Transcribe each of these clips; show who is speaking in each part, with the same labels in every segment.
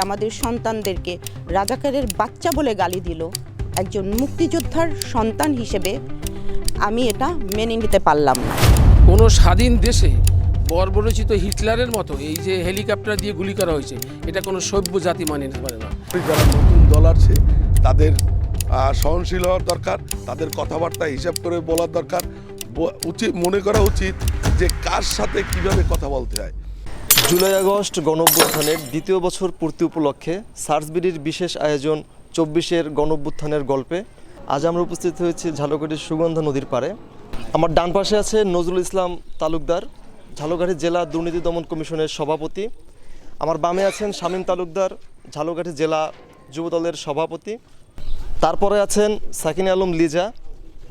Speaker 1: আমাদের সন্তানদেরকে রাজাকারের বাচ্চা বলে গালি দিল একজন মুক্তিযোদ্ধার সন্তান হিসেবে আমি এটা মেনে নিতে পারলাম না।
Speaker 2: কোনো স্বাধীন দেশে বর্বরচিত হিটলারের মতো এই যে হেলিকপ্টার দিয়ে গুলি করা হয়েছে, এটা কোনো সভ্য জাতি মানে নিতে পারে না।
Speaker 3: যারা নতুন দল আসছে তাদের সহনশীল হওয়ার দরকার, তাদের কথাবার্তা হিসাব করে বলার দরকার, মনে করা উচিত যে কার সাথে কিভাবে কথা বলতে হয়।
Speaker 4: জুলাই আগস্ট গণঅভ্যুত্থানের দ্বিতীয় বছর পূর্তি উপলক্ষে সার্চবিডির বিশেষ আয়োজন 24-এর গণঅভ্যুত্থানের গল্পে আজ আমরা উপস্থিত হয়েছি ঝালকাঠির সুগন্ধা নদীর পাড়ে। আমার ডান পাশে আছে নজরুল ইসলাম তালুকদার, ঝালকাঠি জেলা দুর্নীতি দমন কমিশনের সভাপতি। আমার বামে আছেন শামীম তালুকদার, ঝালকাঠি জেলা যুবদলের সভাপতি। তারপরে আছেন সাকিনা আলম লিজা,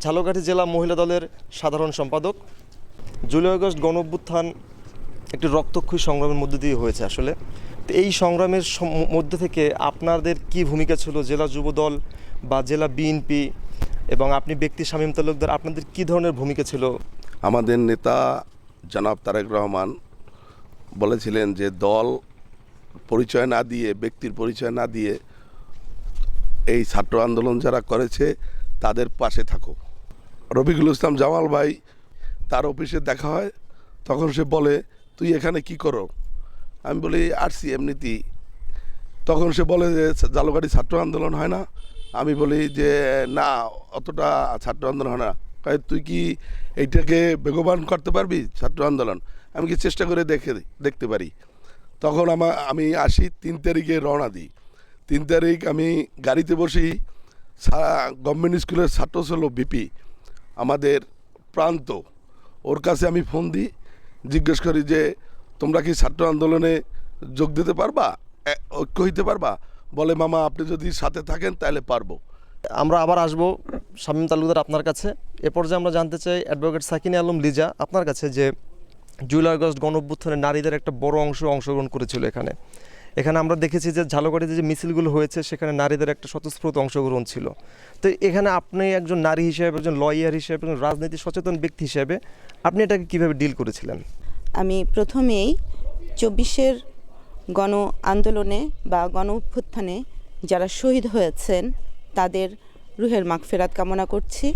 Speaker 4: ঝালকাঠি জেলা মহিলা দলের সাধারণ সম্পাদক। জুলাই আগস্ট গণঅভ্যুত্থান একটি রক্তক্ষয়ী সংগ্রামের মধ্যে দিয়ে হয়েছে আসলে। তো এই সংগ্রামের মধ্যে থেকে আপনাদের কি ভূমিকা ছিল জেলা যুবদল বা জেলা বিএনপি এবং আপনি ব্যক্তি শামীম তালুকদার, আপনাদের কি ধরনের ভূমিকা ছিল?
Speaker 3: আমাদের নেতা জনাব তারেক রহমান বলেছিলেন যে দল পরিচয় না দিয়ে, ব্যক্তির পরিচয় না দিয়ে এই ছাত্র আন্দোলন যারা করেছে তাদের পাশে থাকো। রফিকুল ইসলাম জামাল ভাই, তার অফিসে দেখা হয়, তখন সে বলে তুই এখানে কি করো? আমি বলি আসছি এমনিতেই। তখন সে বলে যে ঝালকাঠি ছাত্র আন্দোলন হয় না? আমি বলি যে না, অতটা ছাত্র আন্দোলন হয় না। তুই কি এইটাকে বেগবান করতে পারবি ছাত্র আন্দোলন? আমি কি চেষ্টা করে দেখতে পারি। তখন আমি আসি, 3 তারিখে রওনা দিই। 3 তারিখ আমি গাড়িতে বসি, গভর্নমেন্ট স্কুলের ছাত্র ছিল বিপি আমাদের প্রান্ত, ওর কাছে আমি ফোন দিই, জিজ্ঞেস করি যে তোমরা কি ছাত্র আন্দোলনে যোগ দিতে পারবা, ঐক্য হইতে পারবা? বলে মামা আপনি যদি সাথে থাকেন তাহলে পারবো।
Speaker 4: আমরা আবার আসবো শামীম তালুকদার আপনার কাছে। এ পর্যায়ে আমরা জানতে চাই অ্যাডভোকেট সাকিনা আলম লিজা আপনার কাছে যে জুলাই আগস্ট গণঅভ্যুত্থানে নারীদের একটা বড় অংশগ্রহণ করেছিল এখানে আমরা দেখেছি যে ঝালকাঠিতে যে মিছিলগুলো হয়েছে সেখানে নারীদের একটা স্বতঃস্ফূর্ত অংশগ্রহণ ছিল। তো এখানে আপনি একজন নারী হিসেবে, একজন লয়ার হিসেবে, একজন রাজনীতি সচেতন ব্যক্তি হিসেবে আপনি এটাকে কীভাবে ডিল করেছিলেন?
Speaker 1: আমি প্রথমেই 24-এর গণ আন্দোলনে বা গণ অভ্যুত্থানে যারা শহীদ হয়েছেন তাদের রুহের মাগফিরাত কামনা করছি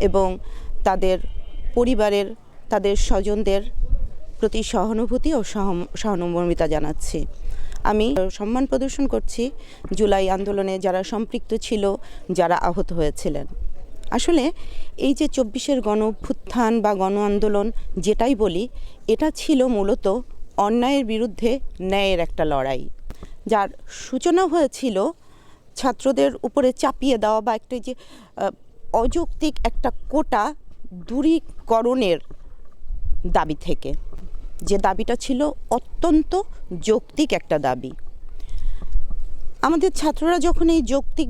Speaker 1: এবং তাদের পরিবারের, তাদের স্বজনদের প্রতি সহানুভূতি ও সহমর্মিতা জানাচ্ছি। আমি সম্মান প্রদর্শন করছি জুলাই আন্দোলনে যারা সম্পৃক্ত ছিল, যারা আহত হয়েছিলেন। আসলে এই যে 24-এর গণ অভ্যুত্থান বা গণ আন্দোলন যেটাই বলি, এটা ছিল মূলত অন্যায়ের বিরুদ্ধে ন্যায়ের একটা লড়াই, যার সূচনা হয়েছিল ছাত্রদের উপরে চাপিয়ে দেওয়া বা একটা যে অযৌক্তিক একটা কোটা দূরীকরণের দাবি থেকে, যে দাবিটা ছিল অত্যন্ত যৌক্তিক একটা দাবি। আমাদের ছাত্ররা যখন এই যৌক্তিক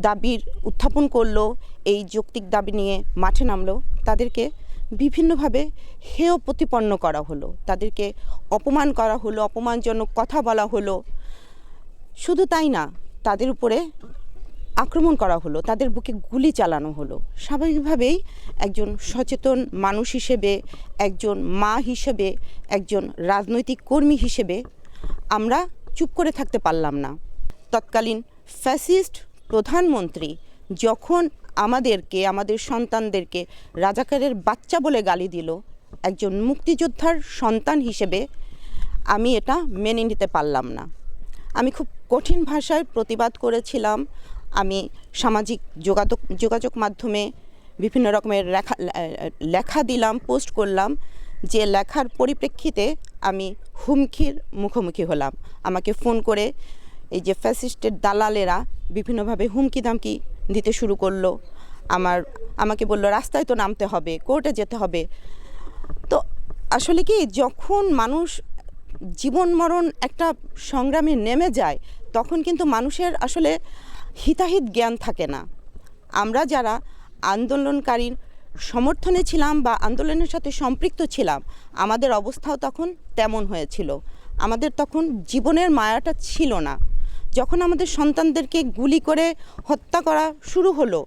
Speaker 1: দাবির উত্থাপন করলো, এই যৌক্তিক দাবি নিয়ে মাঠে নামলো, তাদেরকে বিভিন্নভাবে হেয় প্রতিপন্ন করা হলো, তাদেরকে অপমান করা হলো, অপমানজনক কথা বলা হলো। শুধু তাই না, তাদের উপরে আক্রমণ করা হলো, তাদের বুকে গুলি চালানো হলো। স্বাভাবিকভাবেই একজন সচেতন মানুষ হিসেবে, একজন মা হিসেবে, একজন রাজনৈতিক কর্মী হিসেবে আমরা চুপ করে থাকতে পারলাম না। তৎকালীন ফ্যাসিস্ট প্রধানমন্ত্রী যখন আমাদেরকে, আমাদের সন্তানদেরকে রাজাকারের বাচ্চা বলে গালি দিল একজন মুক্তিযোদ্ধার সন্তান হিসেবে আমি এটা মেনে নিতে পারলাম না। আমি খুব কঠিন ভাষায় প্রতিবাদ করেছিলাম। আমি সামাজিক যোগাযোগ মাধ্যমে বিভিন্ন রকমের লেখা দিলাম, পোস্ট করলাম, যে লেখার পরিপ্রেক্ষিতে আমি হুমকির মুখোমুখি হলাম। আমাকে ফোন করে এই যে ফ্যাসিস্টের দালালেরা বিভিন্নভাবে হুমকি দামকি দিতে শুরু করলো। আমাকে বললো রাস্তায় তো নামতে হবে, কোর্টে যেতে হবে। তো আসলে কি, যখন মানুষ জীবন মরণ একটা সংগ্রামে নেমে যায় তখন কিন্তু মানুষের আসলে হিতাহিত জ্ঞান থাকে না। আমরা যারা আন্দোলনকারীর সমর্থনে ছিলাম বা আন্দোলনের সাথে সম্পৃক্ত ছিলাম, আমাদের অবস্থাও তখন তেমন হয়েছিল। আমাদের তখন জীবনের মায়াটা ছিল না। যখন আমাদের সন্তানদেরকে গুলি করে হত্যা করা শুরু হলো,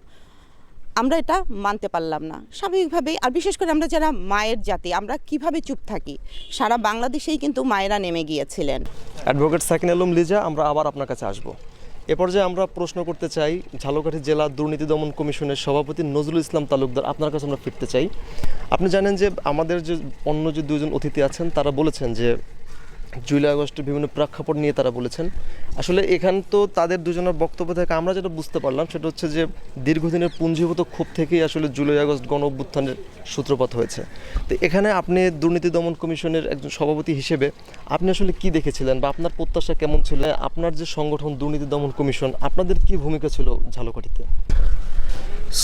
Speaker 1: আমরা এটা মানতে পারলাম না স্বাভাবিকভাবেই। আর বিশেষ করে আমরা যারা মায়ের জাতি, আমরা কিভাবে চুপ থাকি? সারা বাংলাদেশেই কিন্তু মায়েরা নেমে গিয়েছিলেন।
Speaker 4: অ্যাডভোকেট সাকিন আলম লিজা, আমরা আবার আপনার কাছে আসব। এ পর্যায়ে আমরা প্রশ্ন করতে চাই ঝালকাঠি জেলা দুর্নীতি দমন কমিশনের সভাপতি নজরুল ইসলাম তালুকদার, আপনার কাছে আমরা ফিরতে চাই। আপনি জানেন যে আমাদের যে অন্য যে দুজন অতিথি আছেন তারা বলেছেন যে জুলাই আগস্টের বিভিন্ন প্রেক্ষাপট নিয়ে তারা বলেছেন। আসলে এখান তো তাদের দুজনের বক্তব্য থেকে আমরা যেটা বুঝতে পারলাম সেটা হচ্ছে যে দীর্ঘদিনের পুঞ্জীভূত ক্ষোভ থেকেই আসলে জুলাই আগস্ট গণ অভ্যুত্থানের সূত্রপাত হয়েছে। তো এখানে আপনি দুর্নীতি দমন কমিশনের একজন সভাপতি হিসেবে আপনি আসলে কি দেখেছিলেন বা আপনার প্রত্যাশা কেমন ছিল? আপনার যে সংগঠন দুর্নীতি দমন কমিশন, আপনাদের কি ভূমিকা ছিল ঝালকাঠিতে?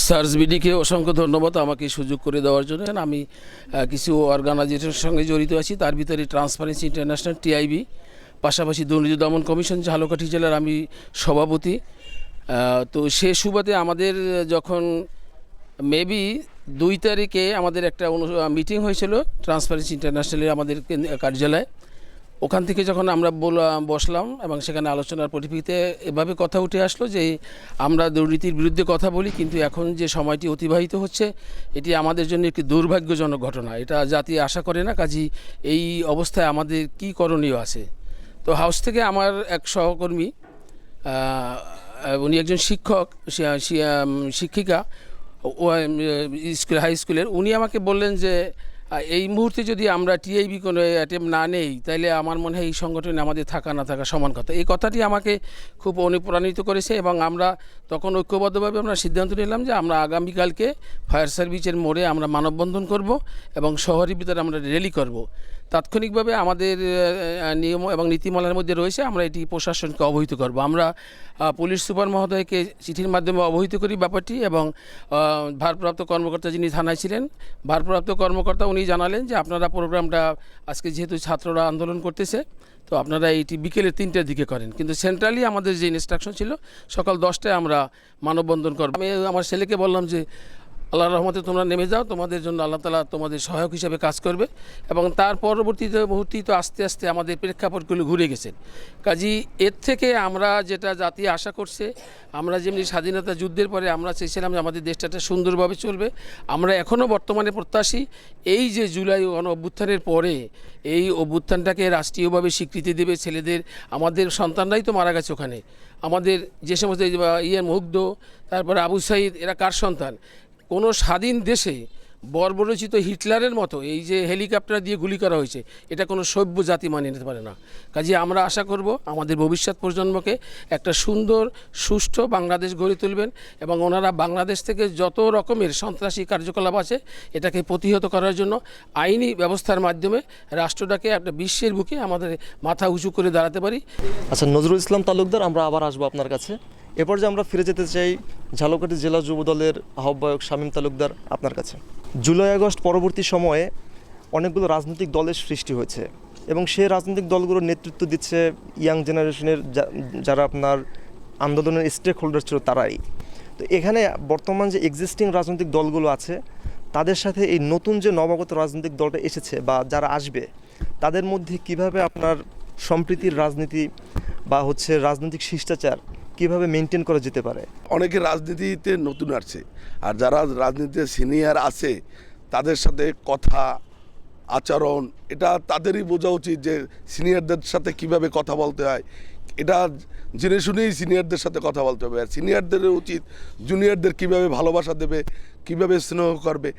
Speaker 2: সার্সবিডিকে অসংখ্য ধন্যবাদ আমাকে সুযোগ করে দেওয়ার জন্য। আমি কিছু অর্গানাইজেশনের সঙ্গে জড়িত আছি, তার ভিতরে ট্রান্সপারেন্সি ইন্টারন্যাশনাল টিআইবি, পাশাপাশি দুর্নীতি দমন কমিশন ঝালকাঠি জেলার আমি সভাপতি। তো সে সুবাদে আমাদের যখন মেবি 2 তারিখে আমাদের একটা মিটিং হয়েছিল ট্রান্সপারেন্সি ইন্টারন্যাশনালের আমাদের কার্যালয়ে, ওখান থেকে যখন আমরা বসলাম এবং সেখানে আলোচনার পরিপ্রেক্ষিতে এভাবে কথা উঠে আসলো যে আমরা দুর্নীতির বিরুদ্ধে কথা বলি, কিন্তু এখন যে সময়টি অতিবাহিত হচ্ছে এটি আমাদের জন্য একটি দুর্ভাগ্যজনক ঘটনা। এটা জাতি আশা করে না। কাজী এই অবস্থায় আমাদের কি করণীয় আছে? তো হাউস থেকে আমার এক সহকর্মী, উনি একজন শিক্ষিকা হাই স্কুলের, উনি আমাকে বললেন যে এই মুহূর্তে যদি আমরা টিআইবি কোনো অ্যাটেম্প না নেই তাহলে আমার মনে হয় এই সংগঠনে আমাদের থাকা না থাকা সমান কথা। এই কথাটি আমাকে খুব অনুপ্রাণিত করেছে এবং আমরা তখন ঐক্যবদ্ধভাবে আমরা সিদ্ধান্ত নিলাম যে আমরা আগামীকালকে ফায়ার সার্ভিসের মোড়ে আমরা মানববন্ধন করব এবং শহরের ভিতরে আমরা র্যালি করব। তাৎক্ষণিকভাবে আমাদের নিয়ম এবং নীতিমালার মধ্যে রয়েছে আমরা এটি প্রশাসনকে অবহিত করব। আমরা পুলিশ সুপার মহোদয়কে চিঠির মাধ্যমে অবহিত করি ব্যাপারটি এবং ভারপ্রাপ্ত কর্মকর্তা যিনি থানায় ছিলেন, ভারপ্রাপ্ত কর্মকর্তা উনি জানালেন যে আপনারা প্রোগ্রামটা আজকে যেহেতু ছাত্ররা আন্দোলন করতেছে তো আপনারা এইটি বিকেলে 3টার দিকে করেন, কিন্তু সেন্ট্রালি আমাদের যে ইনস্ট্রাকশন ছিল সকাল 10টায় আমরা মানববন্ধন করব। আমি আমার ছেলেকে বললাম যে আল্লাহর রহমতে তোমরা নেমে যাও, তোমাদের জন্য আল্লাহ তাআলা তোমাদের সহায়ক হিসেবে কাজ করবে। এবং তার পরবর্তীতে মুহূর্তে তো আস্তে আস্তে আমাদের প্রেক্ষাপটগুলো ঘুরে গেছেন। কাজী এর থেকে আমরা যেটা জাতি আশা করছে, আমরা যেমনি স্বাধীনতা যুদ্ধের পরে আমরা চেয়েছিলাম যে আমাদের দেশটা সুন্দরভাবে চলবে, আমরা এখনও বর্তমানে প্রত্যাশী এই যে জুলাই গণ অভ্যুত্থানের পরে এই অভ্যুত্থানটাকে রাষ্ট্রীয়ভাবে স্বীকৃতি দেবে। ছেলেদের, আমাদের সন্তানরাই তো মারা গেছে ওখানে, আমাদের যে সমস্ত মুগ্ধ, তারপরে আবু সাইদ, এরা কার সন্তান? কোনো স্বাধীন দেশে বর্বরচিত হিটলারের মতো এই যে হেলিকপ্টার দিয়ে গুলি করা হয়েছে, এটা কোনো সভ্য জাতি মানিয়ে নিতে পারে না। কাজে আমরা আশা করব আমাদের ভবিষ্যৎ প্রজন্মকে একটা সুন্দর সুষ্ঠু বাংলাদেশ গড়ে তুলবেন এবং ওনারা বাংলাদেশ থেকে যত রকমের সন্ত্রাসী কার্যকলাপ আছে এটাকে প্রতিহত করার জন্য আইনি ব্যবস্থার মাধ্যমে রাষ্ট্রটাকে একটা বিশ্বের বুকে আমাদের মাথা উঁচু করে দাঁড়াতে পারি।
Speaker 4: আচ্ছা নজরুল ইসলাম তালুকদার, আমরা আবার আসবো আপনার কাছে। এরপর যে আমরা ফিরে যেতে চাই ঝালকাঠি জেলা যুব দলের আহ্বায়ক শামীম তালুকদার, আপনার কাছে। জুলাই আগস্ট পরবর্তী সময়ে অনেকগুলো রাজনৈতিক দলের সৃষ্টি হয়েছে এবং সেই রাজনৈতিক দলগুলোর নেতৃত্ব দিচ্ছে ইয়াং জেনারেশনের যারা আপনার আন্দোলনের স্টেক হোল্ডার ছিল তারাই। তো এখানে বর্তমান যে এক্সিস্টিং রাজনৈতিক দলগুলো আছে তাদের সাথে এই নতুন যে নবাগত রাজনৈতিক দলটা এসেছে বা যারা আসবে তাদের মধ্যে কিভাবে আপনার সম্প্রীতির রাজনীতি বা হচ্ছে রাজনৈতিক শিষ্টাচার কিভাবে মেনটেন করা যেতে পারে?
Speaker 3: অনেকে রাজনীতিতে নতুন আসছে, আর যারা রাজনীতিতে সিনিয়র আছে তাদের সাথে কথা আচরণ এটা তাদেরই বোঝা উচিত যে সিনিয়রদের সাথে কিভাবে কথা বলতে হয়। এটা জেনে শুনেই সিনিয়রদের সাথে কথা বলতে হবে। আর সিনিয়রদের উচিত জুনিয়রদের কিভাবে ভালোবাসা দেবে, কিভাবে স্নেহ করবে।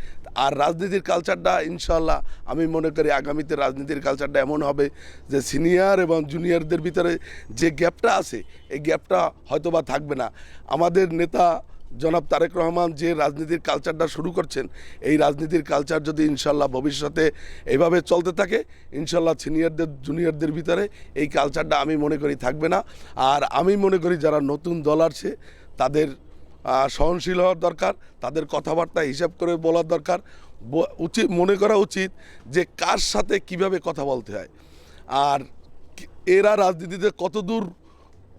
Speaker 3: আর রাজনীতির কালচারটা ইনশাল্লাহ আমি মনে করি আগামীতে রাজনীতির কালচারটা এমন হবে যে সিনিয়র এবং জুনিয়রদের ভিতরে যে গ্যাপটা আছে এই গ্যাপটা হয়তো বা থাকবে না। আমাদের নেতা জনাব তারেক রহমান যে রাজনীতির কালচারটা শুরু করছেন, এই রাজনীতির কালচার যদি ইনশাল্লাহ ভবিষ্যতে এইভাবে চলতে থাকে ইনশাল্লাহ সিনিয়রদের জুনিয়রদের ভিতরে এই কালচারটা আমি মনে করি থাকবে না। আর আমি মনে করি যারা নতুন দল আসছে তাদের সহনশীল হওয়ার দরকার, তাদের কথাবার্তা হিসাব করে বলার দরকার, উচিত মনে করা উচিত যে কার সাথে কিভাবে কথা বলতে হয় আর এরা রাজনীতিতে কতদূর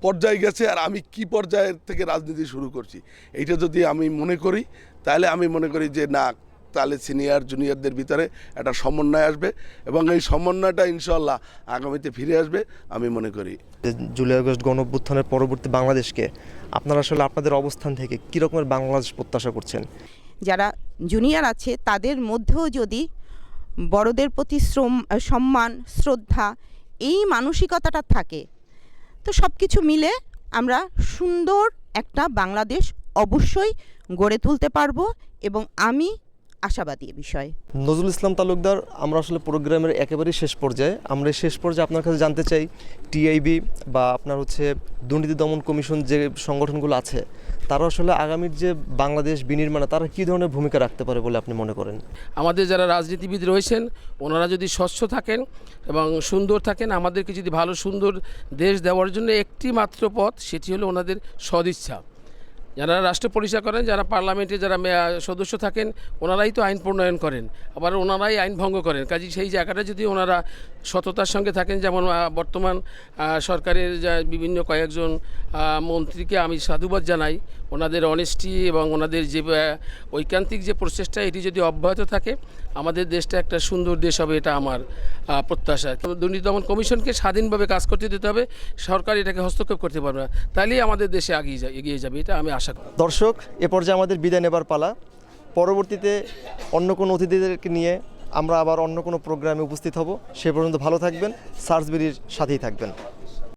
Speaker 3: পর্যায়ে গেছে আর আমি কি পর্যায়ের থেকে রাজনীতি শুরু করছি। এইটা যদি আমি মনে করি তাহলে আমি মনে করি যে না, তাহলে সিনিয়র জুনিয়রদের ভিতরে একটা সমন্বয় আসবে এবং এই সমন্বয়টা ইনশাল্লাহ আগামীতে ফিরে আসবে আমি মনে করি।
Speaker 4: জুলাই আগস্ট গণঅভ্যুত্থানের পরবর্তী বাংলাদেশকে আপনারা আসলে আপনাদের অবস্থান থেকে কী রকমের বাংলাদেশ প্রত্যাশা করছেন?
Speaker 1: যারা জুনিয়র আছে তাদের মধ্যেও যদি বড়দের প্রতি সম্মান, শ্রদ্ধা, এই মানসিকতাটা থাকে, তো সব কিছু মিলে আমরা সুন্দর একটা বাংলাদেশ অবশ্যই গড়ে তুলতে পারবো এবং আমি আশাবাদী এ বিষয়ে।
Speaker 4: নজরুল ইসলাম তালুকদার, আমরা আসলে প্রোগ্রামের একেবারেই শেষ পর্যায়ে। আমরা এই শেষ পর্যায়ে আপনার কাছে জানতে চাই, টিআইবি বা আপনার হচ্ছে দুর্নীতি দমন কমিশন যে সংগঠনগুলো আছে, তারা আসলে আগামীর যে বাংলাদেশ বিনির্মাণে তারা কী ধরনের ভূমিকা রাখতে পারে বলে আপনি মনে করেন?
Speaker 2: আমাদের যারা রাজনীতিবিদ রয়েছেন ওনারা যদি স্বচ্ছ থাকেন এবং সুন্দর থাকেন, আমাদেরকে যদি ভালো সুন্দর দেশ দেওয়ার জন্য একটি মাত্র পথ, সেটি হলো ওনাদের সদিচ্ছা। যারা রাষ্ট্র পরিচালনা করেন, যারা পার্লামেন্টে যারা সদস্য থাকেন, ওনারাই তো আইন প্রণয়ন করেন, আবার ওনারাই আইন ভঙ্গ করেন। কাজেই সেই জায়গাটা যদি ওনারা সততার সঙ্গে থাকেন, যেমন বর্তমান সরকারের বিভিন্ন কয়েকজন মন্ত্রীকে আমি সাধুবাদ জানাই, ওনাদের অনেস্টি এবং ওনাদের যে ঐকান্তিক যে প্রচেষ্টা, এটি যদি অব্যাহত থাকে আমাদের দেশটা একটা সুন্দর দেশ হবে, এটা আমার প্রত্যাশা। দুর্নীতি দমন কমিশনকে স্বাধীনভাবে কাজ করতে দিতে হবে, সরকার এটাকে হস্তক্ষেপ করতে পারবে না, তাহলেই আমাদের দেশে এগিয়ে যাবে, এটা আমি আশা করি।
Speaker 4: দর্শক, এ পর্যায়ে আমাদের বিদায় নেবার পালা। পরবর্তীতে অন্য কোনো অতিথিদেরকে নিয়ে আমরা আবার অন্য কোনো প্রোগ্রামে উপস্থিত হব। সে পর্যন্ত ভালো থাকবেন, সার্চবিডির সাথেই থাকবেন।